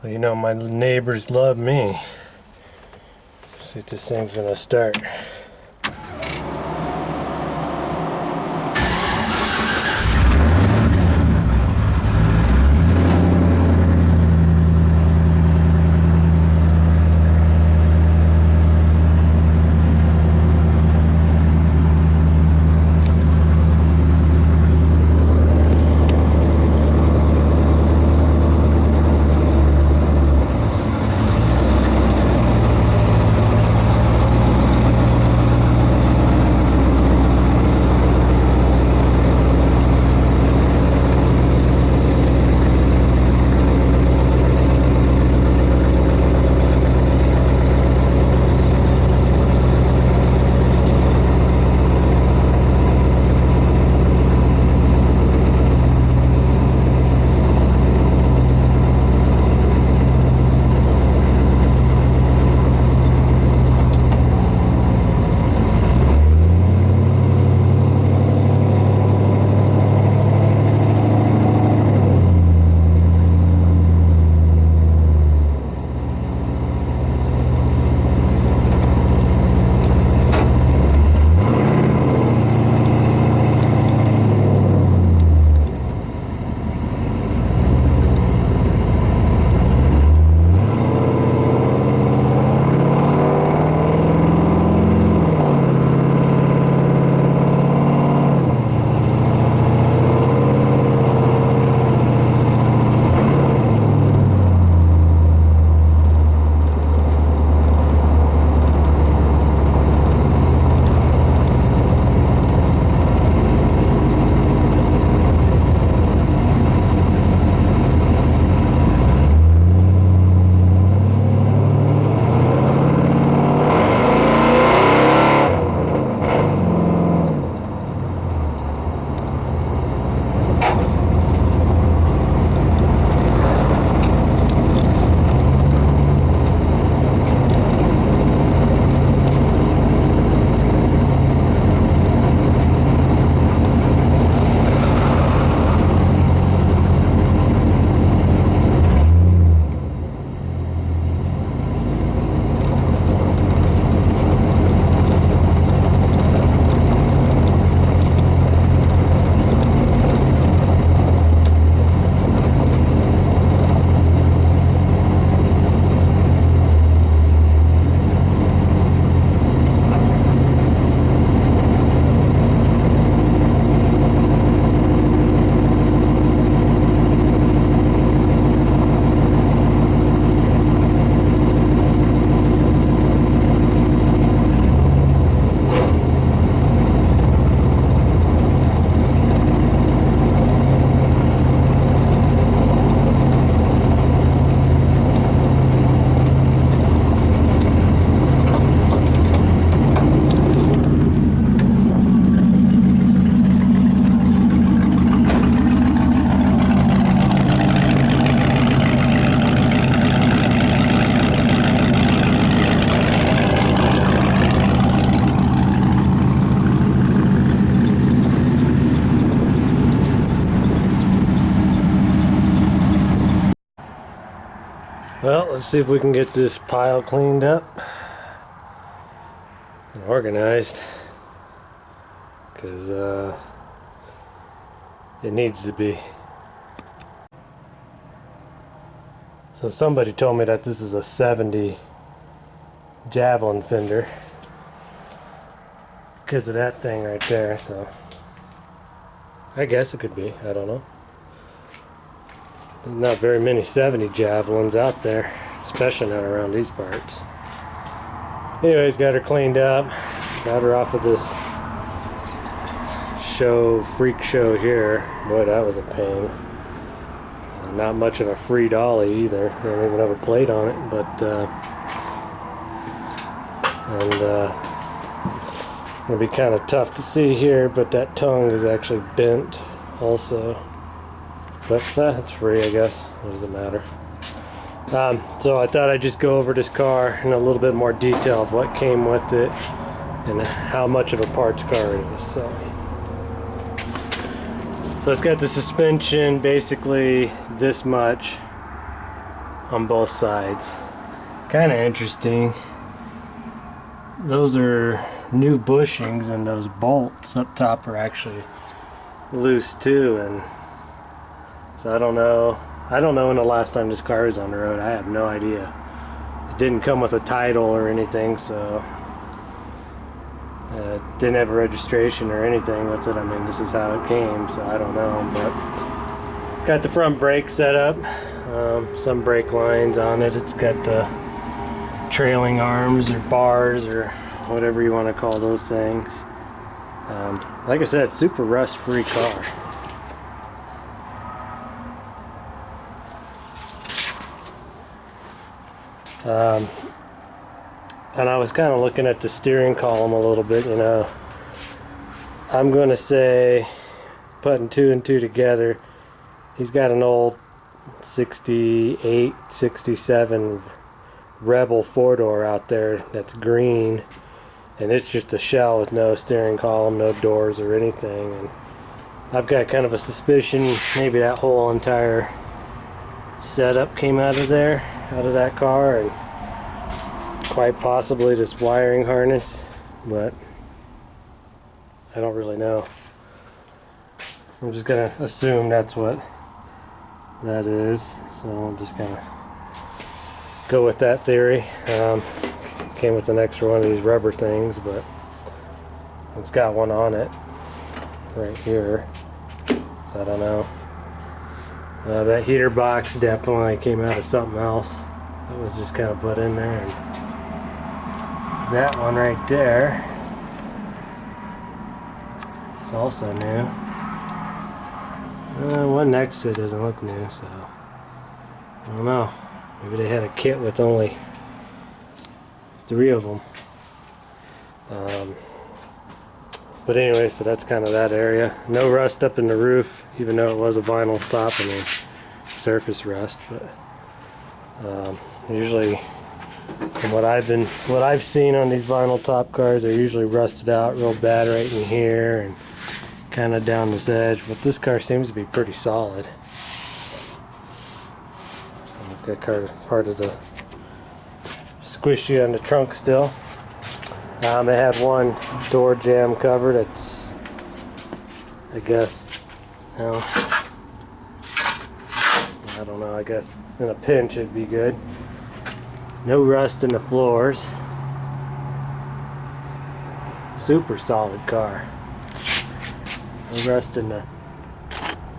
Well, you know, my neighbors love me. See if this thing's gonna start. Well, let's see if we can get this pile cleaned up and organized, because it needs to be. So somebody told me that this is a 70 javelin fender because of that thing right there, so I guess it could be, I don't know. There's not very many 70 javelins out there, especially not around these parts. Anyways, got her cleaned up, got her off of this freak show here. Boy, that was a pain. Not much of a free dolly either. They don't even have a plate on it, but it'll be kind of tough to see here, but that tongue is actually bent also. But it's free, I guess. What does it matter? So I thought I'd just go over this car in a little bit more detail of what came with it and how much of a parts car it is. So it's got the suspension basically this much on both sides. Kind of interesting. Those are new bushings, and those bolts up top are actually loose too. And so I don't know when the last time this car was on the road. I have no idea. It didn't come with a title or anything, so didn't have a registration or anything with it. I mean, this is how it came, so I don't know. But it's got the front brake set up, some brake lines on it. It's got the trailing arms or bars or whatever you want to call those things. Like I said, super rust-free car. And I was kind of looking at the steering column a little bit, you know. I'm going to say, putting two and two together, he's got an old 68, 67 Rebel four-door out there that's green, and it's just a shell with no steering column, no doors or anything. And I've got kind of a suspicion maybe that whole entire setup came out of there, out of that car, and quite possibly this wiring harness, but I don't really know. I'm just gonna assume that's what that is, so I'm just gonna go with that theory. Came with an extra one of these rubber things, but it's got one on it right here, so I don't know. That heater box definitely came out of something else that was just kind of put in there, and that one right there is also new. One next to it doesn't look new, so I don't know. Maybe they had a kit with only 3 of them. But anyway, so that's kind of that area. No rust up in the roof, even though it was a vinyl top and a surface rust. But usually, from what I've seen on these vinyl top cars, they're usually rusted out real bad right in here and kind of down this edge. But this car seems to be pretty solid. It's got part of the squishy on the trunk still. They had one door jamb cover that's, I guess, you know, I don't know, I guess in a pinch it'd be good. No rust in the floors. Super solid car. No rust in the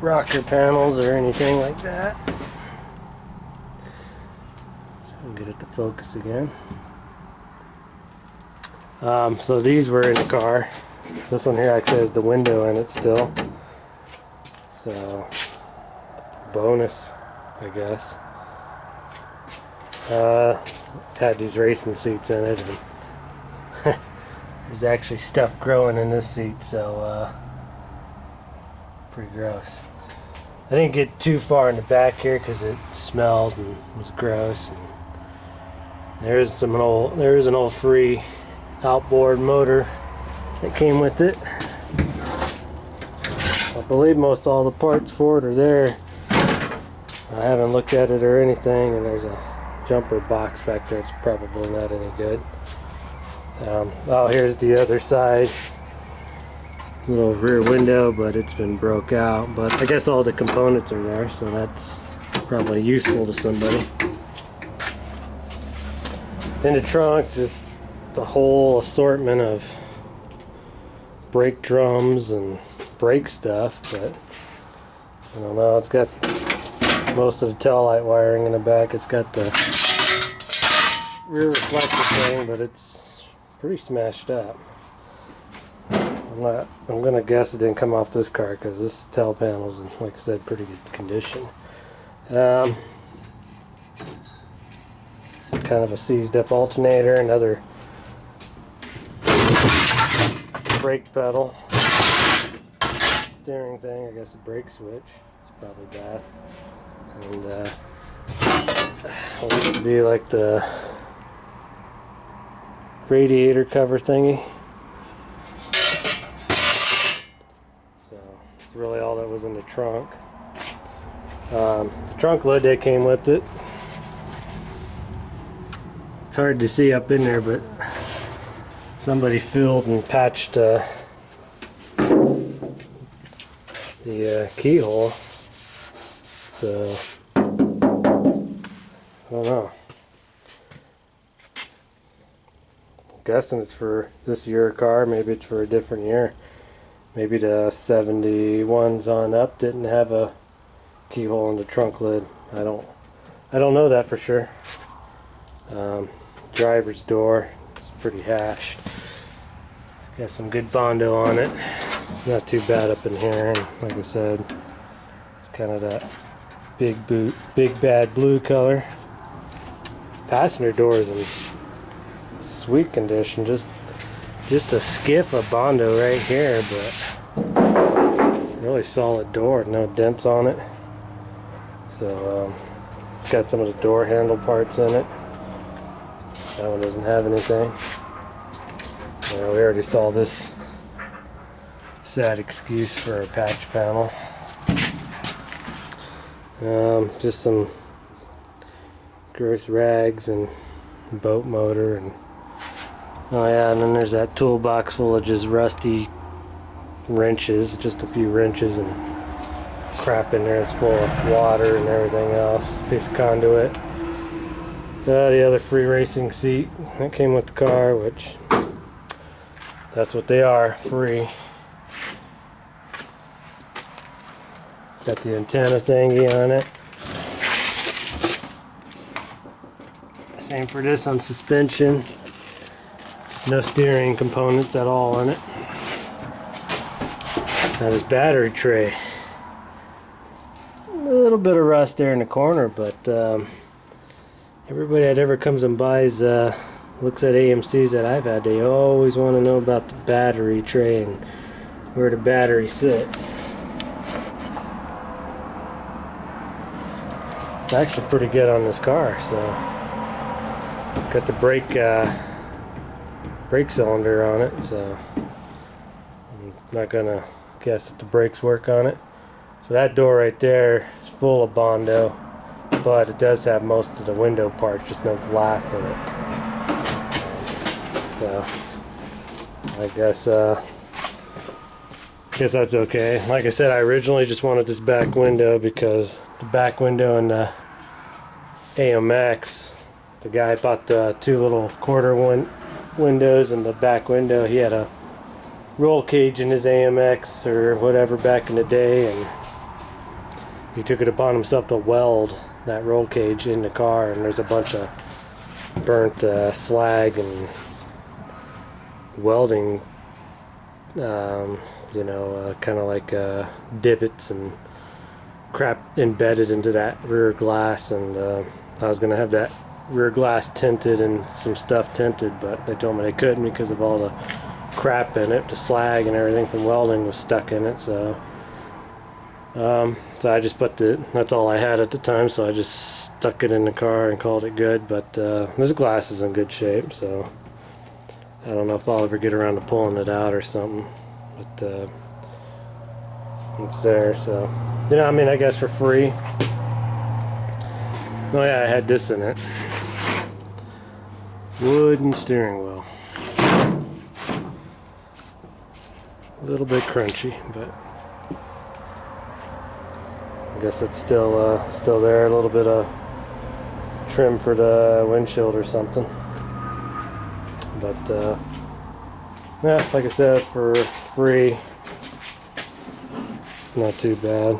rocker panels or anything like that. So I'll get it to focus again. So these were in the car. This one here actually has the window in it still. So, bonus, I guess. Had these racing seats in it, and there's actually stuff growing in this seat, so pretty gross. I didn't get too far in the back here because it smelled and was gross. And there's an old free outboard motor that came with it. I believe most all the parts for it are there. I haven't looked at it or anything, and there's a jumper box back there. It's probably not any good. Oh, here's the other side. Little rear window, but it's been broke out. But I guess all the components are there, so that's probably useful to somebody. In the trunk, just the whole assortment of brake drums and brake stuff, but I don't know, it's got most of the tail light wiring in the back. It's got the rear reflector thing, but it's pretty smashed up. I'm gonna guess it didn't come off this car because this tail panel's in, like I said, pretty good condition. Kind of a seized up alternator, another brake pedal, steering thing, I guess a brake switch. It's probably bad. And it used to be like the radiator cover thingy. So it's really all that was in the trunk. The trunk lid that came with it. It's hard to see up in there, but somebody filled and patched the keyhole. So I don't know. I'm guessing it's for this year car. Maybe it's for a different year. Maybe the 71s on up didn't have a keyhole in the trunk lid. I don't know that for sure. Driver's door, it's pretty hashed. It's got some good Bondo on it. It's not too bad up in here, and like I said, it's kind of that big bad blue color. Passenger door is in sweet condition. Just a skiff of Bondo right here, but really solid door. No dents on it. So it's got some of the door handle parts in it. That one doesn't have anything. We already saw this sad excuse for a patch panel. Just some gross rags and boat motor, and oh yeah, and then there's that toolbox full of just rusty wrenches, just a few wrenches and crap in there. It's full of water and everything else. Piece of conduit. The other free racing seat that came with the car, which that's what they are, free. Got the antenna thingy on it. Same for this on suspension. No steering components at all in it. Now this battery tray. A little bit of rust there in the corner, but everybody that ever comes and buys, looks at AMCs that I've had, they always want to know about the battery tray and where the battery sits. It's actually pretty good on this car. So it's got the brake cylinder on it, so I'm not gonna guess if the brakes work on it. So that door right there is full of Bondo, but it does have most of the window parts, just no glass in it. So I guess that's okay. Like I said, I originally just wanted this back window because the back window in the AMX, the guy bought the two little quarter windows, and the back window, he had a roll cage in his AMX or whatever back in the day, and he took it upon himself to weld that roll cage in the car, and there's a bunch of burnt slag and welding, kind of like divots and crap embedded into that rear glass, and I was gonna have that rear glass tinted and some stuff tinted, but they told me they couldn't because of all the crap in it. The slag and everything from welding was stuck in it, so I just that's all I had at the time, so I just stuck it in the car and called it good. But this glass is in good shape, so I don't know if I'll ever get around to pulling it out or something, but it's there. So I mean, I guess for free. Oh yeah, I had this in it. Wooden steering wheel. A little bit crunchy, but I guess it's still there. A little bit of trim for the windshield or something. But yeah, like I said, for free, it's not too bad.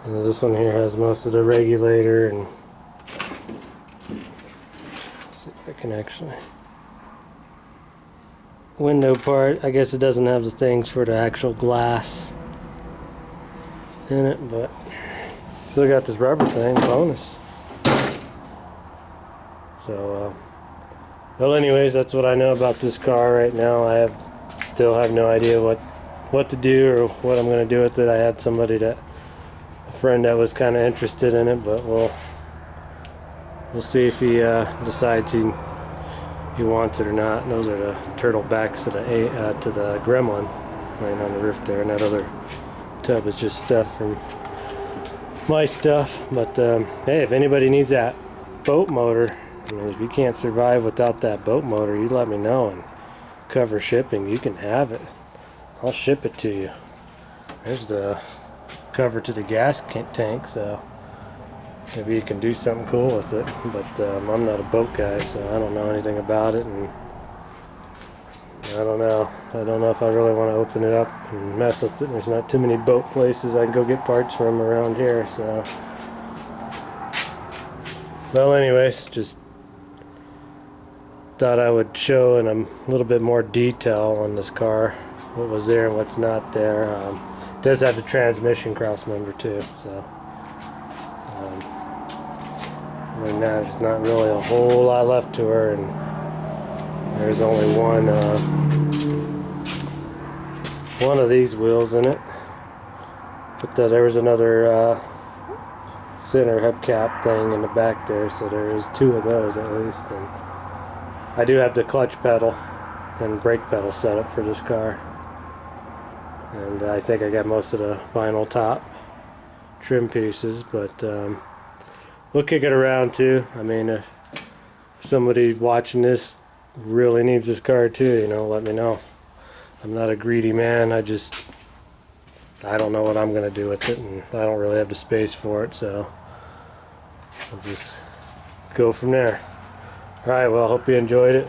And this one here has most of the regulator, and let's see if I can actually window part. I guess it doesn't have the things for the actual glass in it, but still got this rubber thing, bonus. So well, anyways, that's what I know about this car right now. I still have no idea what to do or what I'm going to do with it. I had a friend that was kind of interested in it, but we'll see if he decides he wants it or not. And those are the turtle backs to the Gremlin laying on the roof there, and that other tub is just stuff from my stuff. But hey, if anybody needs that boat motor. I mean, if you can't survive without that boat motor, you let me know and cover shipping. You can have it. I'll ship it to you. There's the cover to the gas tank, so maybe you can do something cool with it. But I'm not a boat guy, so I don't know anything about it, and I don't know. I don't know if I really want to open it up and mess with it. There's not too many boat places I can go get parts from around here, so. Well, anyways, just thought I would show in a little bit more detail on this car what was there and what's not there. It does have the transmission cross member too, so other than that, there's not really a whole lot left to her, and there's only one of these wheels in it, but there was another center hubcap thing in the back there, so there is two of those at least. And I do have the clutch pedal and brake pedal set up for this car, and I think I got most of the vinyl top trim pieces, but we'll kick it around too. I mean, if somebody watching this really needs this car too, you know, let me know. I'm not a greedy man. I don't know what I'm gonna do with it, and I don't really have the space for it, so I'll just go from there. Alright, well, hope you enjoyed it.